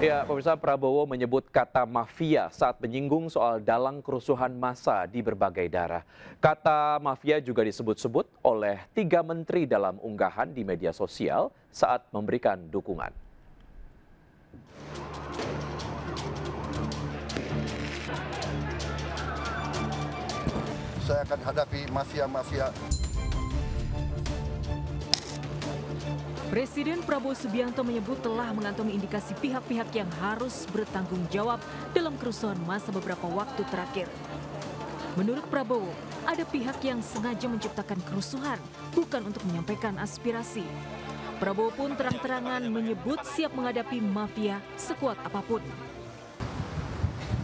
Ya, pemirsa, Prabowo menyebut kata mafia saat menyinggung soal dalang kerusuhan massa di berbagai daerah. Kata mafia juga disebut-sebut oleh 3 menteri dalam unggahan di media sosial saat memberikan dukungan. Saya akan hadapi mafia-mafia. Presiden Prabowo Subianto menyebut telah mengantongi indikasi pihak-pihak yang harus bertanggung jawab dalam kerusuhan massa beberapa waktu terakhir. Menurut Prabowo, ada pihak yang sengaja menciptakan kerusuhan, bukan untuk menyampaikan aspirasi. Prabowo pun terang-terangan menyebut siap menghadapi mafia sekuat apapun.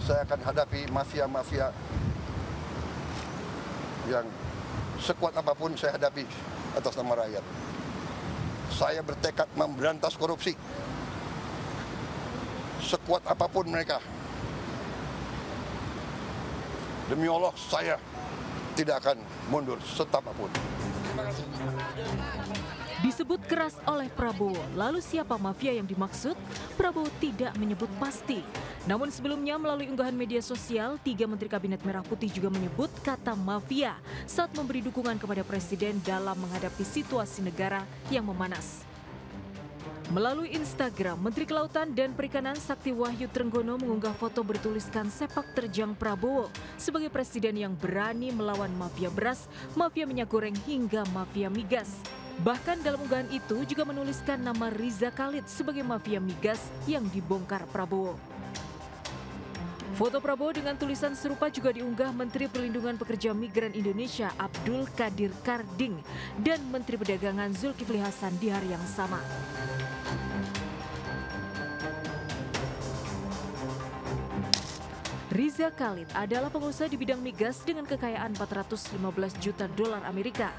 Saya akan hadapi mafia-mafia yang sekuat apapun saya hadapi atas nama rakyat. Saya bertekad memberantas korupsi. Sekuat apapun mereka. Demi Allah, saya tidak akan mundur setapapun. Disebut keras oleh Prabowo, lalu siapa mafia yang dimaksud? Prabowo tidak menyebut pasti. Namun sebelumnya melalui unggahan media sosial, 3 Menteri Kabinet Merah Putih juga menyebut kata mafia saat memberi dukungan kepada Presiden dalam menghadapi situasi negara yang memanas. Melalui Instagram, Menteri Kelautan dan Perikanan Sakti Wahyu Trenggono mengunggah foto bertuliskan sepak terjang Prabowo sebagai presiden yang berani melawan mafia beras, mafia minyak goreng hingga mafia migas. Bahkan dalam unggahan itu juga menuliskan nama Riza Khalid sebagai mafia migas yang dibongkar Prabowo. Foto Prabowo dengan tulisan serupa juga diunggah Menteri Perlindungan Pekerja Migran Indonesia Abdul Qadir Karding dan Menteri Perdagangan Zulkifli Hasan di hari yang sama. Riza Khalid adalah pengusaha di bidang migas dengan kekayaan 415 juta dolar Amerika.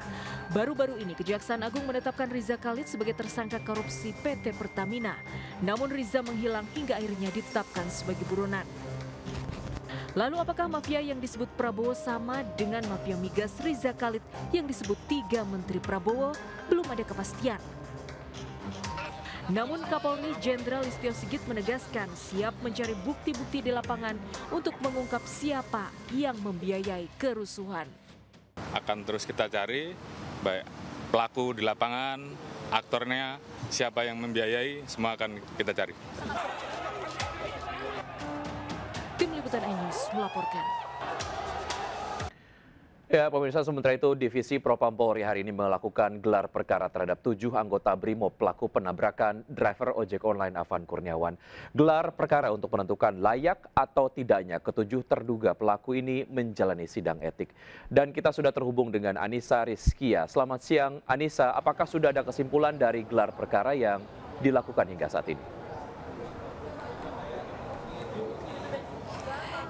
Baru-baru ini Kejaksaan Agung menetapkan Riza Khalid sebagai tersangka korupsi PT Pertamina. Namun Riza menghilang hingga akhirnya ditetapkan sebagai buronan. Lalu apakah mafia yang disebut Prabowo sama dengan mafia migas Riza Khalid yang disebut 3 Menteri Prabowo? Belum ada kepastian. Namun Kapolri Jenderal Listio Sigit menegaskan siap mencari bukti-bukti di lapangan untuk mengungkap siapa yang membiayai kerusuhan. Akan terus kita cari, baik pelaku di lapangan, aktornya, siapa yang membiayai, semua akan kita cari. Tim Liputan iNews melaporkan. Ya, pemirsa, sementara itu Divisi Propam Polri hari ini melakukan gelar perkara terhadap 7 anggota BRIMOB pelaku penabrakan driver ojek online Afan Kurniawan. Gelar perkara untuk menentukan layak atau tidaknya ketujuh terduga pelaku ini menjalani sidang etik. Dan kita sudah terhubung dengan Anissa Rizkia. Selamat siang, Anissa. Apakah sudah ada kesimpulan dari gelar perkara yang dilakukan hingga saat ini?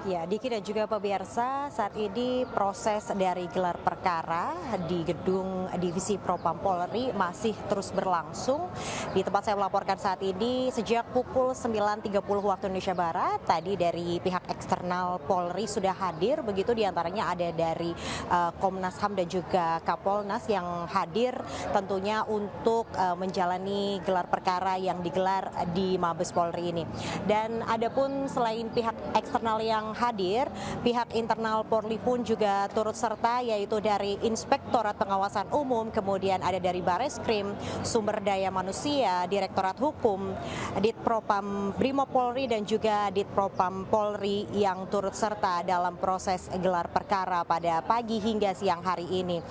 Ya, Diki dan juga pemirsa, saat ini proses dari gelar perkara di gedung Divisi Propam Polri masih terus berlangsung. Di tempat saya melaporkan saat ini sejak pukul 9.30 waktu Indonesia Barat, tadi dari pihak eksternal Polri sudah hadir, begitu diantaranya ada dari Komnas HAM dan juga Kapolnas yang hadir tentunya untuk menjalani gelar perkara yang digelar di Mabes Polri ini. Dan adapun selain pihak eksternal yang hadir, pihak internal Polri pun juga turut serta, yaitu dari Inspektorat Pengawasan Umum, kemudian ada dari Bareskrim, Sumber Daya Manusia, Direktorat Hukum, Ditpropam Brimob Polri dan juga Ditpropam Polri yang turut serta dalam proses gelar perkara pada pagi hingga siang hari ini.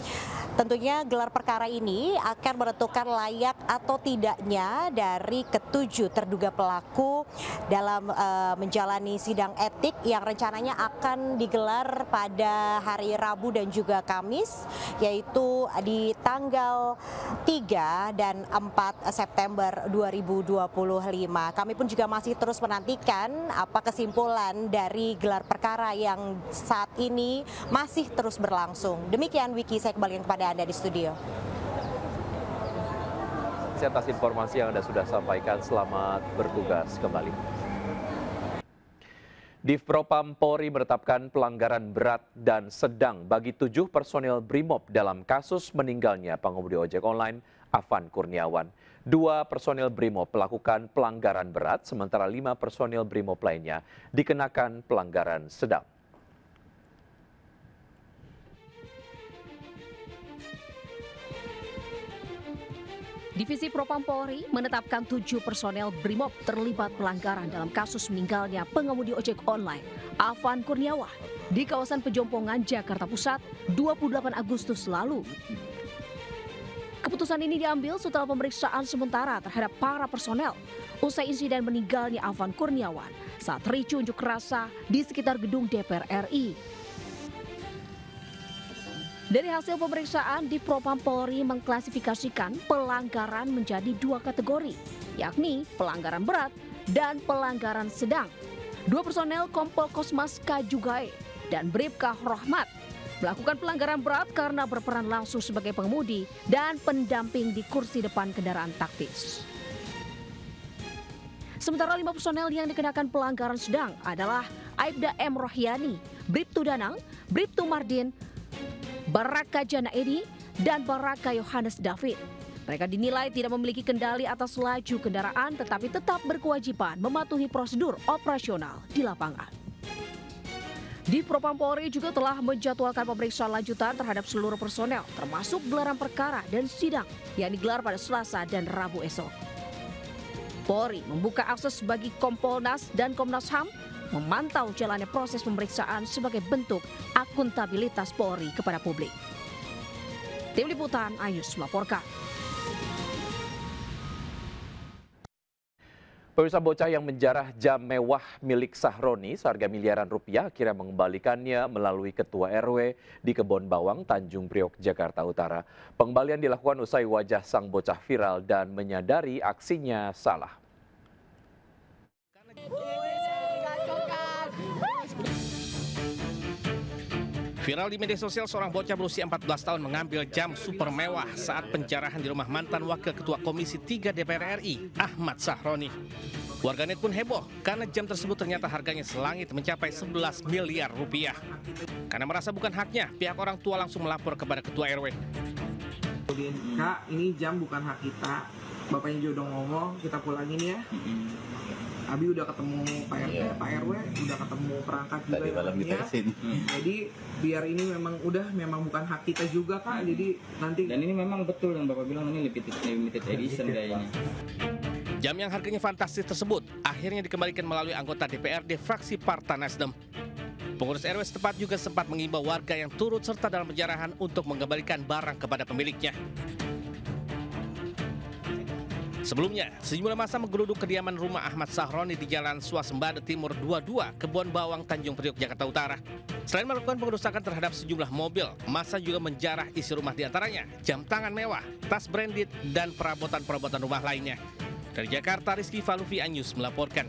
Tentunya gelar perkara ini akan menentukan layak atau tidaknya dari ketujuh terduga pelaku dalam menjalani sidang etik yang rencananya akan digelar pada hari Rabu dan juga Kamis, yaitu di tanggal 3 dan 4 September 2025. Kami pun juga masih terus menantikan apa kesimpulan dari gelar perkara yang saat ini masih terus berlangsung. Demikian Wiki, saya kembalikan kepada Anda di studio. Atas informasi yang Anda sudah sampaikan, selamat bertugas kembali. Divpropam Polri menetapkan pelanggaran berat dan sedang bagi 7 personil BRIMOB dalam kasus meninggalnya pengemudi ojek online Afan Kurniawan. 2 personil BRIMOB melakukan pelanggaran berat, sementara 5 personil BRIMOB lainnya dikenakan pelanggaran sedang. Divisi Propam Polri menetapkan 7 personel BRIMOB terlibat pelanggaran dalam kasus meninggalnya pengemudi ojek online Afan Kurniawan di kawasan Pejompongan, Jakarta Pusat 28 Agustus lalu. Keputusan ini diambil setelah pemeriksaan sementara terhadap para personel usai insiden meninggalnya Afan Kurniawan saat ricu unjuk rasa di sekitar gedung DPR RI. Dari hasil pemeriksaan, Div Propam Polri mengklasifikasikan pelanggaran menjadi 2 kategori, yakni pelanggaran berat dan pelanggaran sedang. 2 personel Kompol Kosmas Kajugae dan Bribka Rohmat melakukan pelanggaran berat karena berperan langsung sebagai pengemudi dan pendamping di kursi depan kendaraan taktis. Sementara 5 personel yang dikenakan pelanggaran sedang adalah Aibda M. Rohyani, Bribtu Danang, Bribtu Mardin, Baraka Jana Edi, dan Baraka Yohanes David. Mereka dinilai tidak memiliki kendali atas laju kendaraan tetapi tetap berkewajiban mematuhi prosedur operasional di lapangan. Div Propam Polri juga telah menjadwalkan pemeriksaan lanjutan terhadap seluruh personel termasuk gelaran perkara dan sidang yang digelar pada Selasa dan Rabu esok. Polri membuka akses bagi Kompolnas dan Komnas HAM memantau jalannya proses pemeriksaan sebagai bentuk akuntabilitas Polri kepada publik. Tim Liputan Ayus melaporkan. Pemirsa, bocah yang menjarah jam mewah milik Sahroni seharga miliaran rupiah akhirnya mengembalikannya melalui Ketua RW di Kebon Bawang, Tanjung Priok, Jakarta Utara. Pengembalian dilakukan usai wajah sang bocah viral dan menyadari aksinya salah. Viral di media sosial, seorang bocah berusia 14 tahun mengambil jam super mewah saat penjarahan di rumah mantan Wakil Ketua Komisi 3 DPR RI, Ahmad Sahroni. Warganet pun heboh karena jam tersebut ternyata harganya selangit mencapai 11 miliar rupiah. Karena merasa bukan haknya, pihak orang tua langsung melapor kepada Ketua RW. Kak, ini jam bukan hak kita. Bapaknya juga udah ngomong, kita pulangin ya. Abi udah ketemu Pak RT, Pak RW, udah ketemu perangkat juga ya. Jadi biar ini memang bukan hak kita juga Kak. Jadi nanti. Dan ini memang betul yang Bapak bilang ini limited edition kayaknya. Jam yang harganya fantastis tersebut akhirnya dikembalikan melalui anggota DPRD fraksi Partai Nasdem. Pengurus RW setempat juga sempat mengimbau warga yang turut serta dalam penjarahan untuk mengembalikan barang kepada pemiliknya. Sebelumnya, sejumlah massa menggeruduk kediaman rumah Ahmad Sahroni di Jalan Swasembada Timur 22, Kebon Bawang, Tanjung Priok, Jakarta Utara. Selain melakukan pengerusakan terhadap sejumlah mobil, massa juga menjarah isi rumah diantaranya jam tangan mewah, tas branded, dan perabotan-perabotan rumah lainnya. Dari Jakarta, Rizky Falufi, Anyus melaporkan.